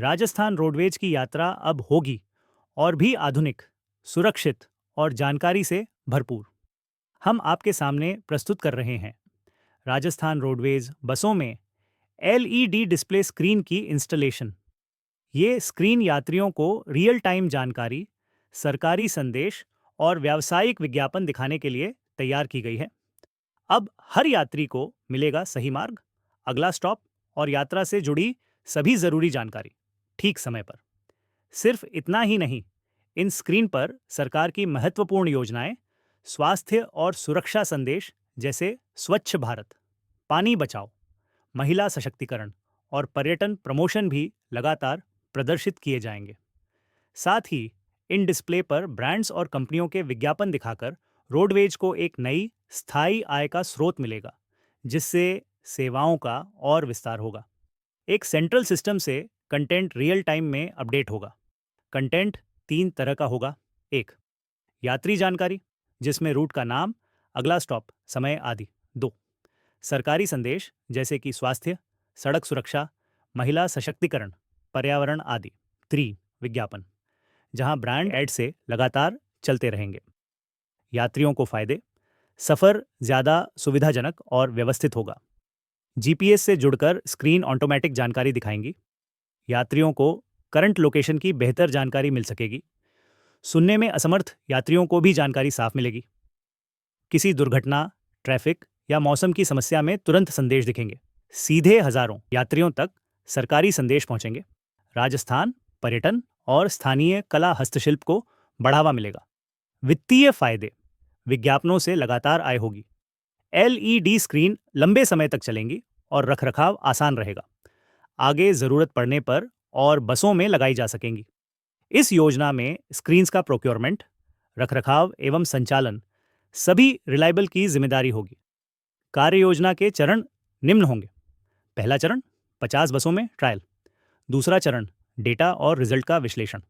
Rajasthan roadways की यात्रा अब होगी और भी आधुनिक, सुरक्षित और जानकारी से भरपूर। हम आपके सामने प्रस्तुत कर रहे हैं राजस्थान रोडवेज बसों में एलईडी डिस्प्ले स्क्रीन की इंस्टॉलेशन। ये स्क्रीन यात्रियों को रियल टाइम जानकारी, सरकारी संदेश और व्यावसायिक विज्ञापन दिखाने के लिए तैयार की गई है। अब हर यात्री को मिलेगा सही मार्ग, अगला स्टॉप और यात्रा से जुड़ी सभी जरूरी जानकारी ठीक समय पर। सिर्फ इतना ही नहीं, इन स्क्रीन पर सरकार की महत्वपूर्ण योजनाएं, स्वास्थ्य और सुरक्षा संदेश जैसे स्वच्छ भारत, पानी बचाओ, महिला सशक्तिकरण और पर्यटन प्रमोशन भी लगातार प्रदर्शित किए जाएंगे। साथ ही इन डिस्प्ले पर ब्रांड्स और कंपनियों के विज्ञापन दिखाकर रोडवेज को एक नई स्थायी आय का स्रोत मिलेगा, जिससे सेवाओं का और विस्तार होगा। एक सेंट्रल सिस्टम से कंटेंट रियल टाइम में अपडेट होगा। कंटेंट 3 तरह का होगा। 1. यात्री जानकारी, जिसमें रूट का नाम, अगला स्टॉप, समय आदि। 2. सरकारी संदेश जैसे कि स्वास्थ्य, सड़क सुरक्षा, महिला सशक्तिकरण, पर्यावरण आदि। 3. विज्ञापन, जहां ब्रांड एड से लगातार चलते रहेंगे। यात्रियों को फायदे: सफ़र ज़्यादा सुविधाजनक और व्यवस्थित होगा। जीपीएस से जुड़कर स्क्रीन ऑटोमेटिक जानकारी दिखाएंगी। यात्रियों को करंट लोकेशन की बेहतर जानकारी मिल सकेगी। सुनने में असमर्थ यात्रियों को भी जानकारी साफ मिलेगी। किसी दुर्घटना, ट्रैफिक या मौसम की समस्या में तुरंत संदेश दिखेंगे। सीधे हजारों यात्रियों तक सरकारी संदेश पहुंचेंगे। राजस्थान पर्यटन और स्थानीय कला हस्तशिल्प को बढ़ावा मिलेगा। वित्तीय फायदे: विज्ञापनों से लगातार आय होगी। एलईडी स्क्रीन लंबे समय तक चलेंगी और रखरखाव आसान रहेगा। आगे जरूरत पड़ने पर और बसों में लगाई जा सकेंगी। इस योजना में स्क्रीन्स का प्रोक्योरमेंट, रखरखाव एवं संचालन सभी रिलायबल की जिम्मेदारी होगी। कार्य योजना के चरण निम्न होंगे। पहला चरण 50 बसों में ट्रायल। दूसरा चरण डेटा और रिजल्ट का विश्लेषण।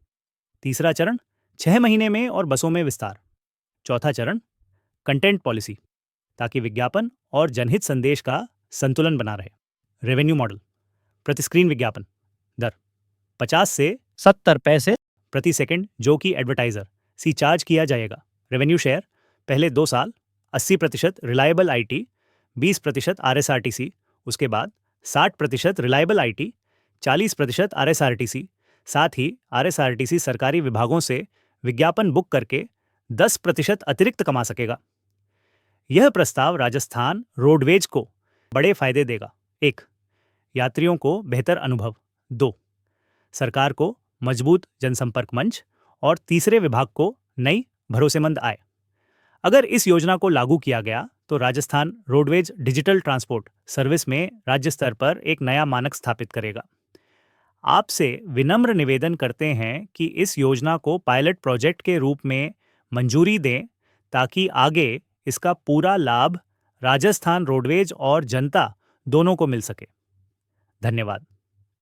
तीसरा चरण 6 महीने में और बसों में विस्तार। चौथा चरण कंटेंट पॉलिसी, ताकि विज्ञापन और जनहित संदेश का संतुलन बना रहे। रेवेन्यू मॉडल: प्रति स्क्रीन विज्ञापन दर 50 से 70 पैसे प्रति सेकंड, जो कि एडवर्टाइजर सी चार्ज किया जाएगा। रेवेन्यू शेयर: पहले 2 साल 80% रिलायबल आईटी, 20% आरएसआरटीसी, उसके बाद 60% रिलायबल आईटी, 40% आरएसआरटीसी। साथ ही आरएसआरटीसी सरकारी विभागों से विज्ञापन बुक करके 10% अतिरिक्त कमा सकेगा। यह प्रस्ताव राजस्थान रोडवेज को बड़े फायदे देगा। 1. यात्रियों को बेहतर अनुभव। 2. सरकार को मजबूत जनसंपर्क मंच। और तीसरे, विभाग को नई भरोसेमंद आय। अगर इस योजना को लागू किया गया तो Rajasthan roadways digital transport service में राज्य स्तर पर एक नया मानक स्थापित करेगा। आपसे विनम्र निवेदन करते हैं कि इस योजना को पायलट प्रोजेक्ट के रूप में मंजूरी दें, ताकि आगे इसका पूरा लाभ राजस्थान रोडवेज और जनता दोनों को मिल सके। धन्यवाद।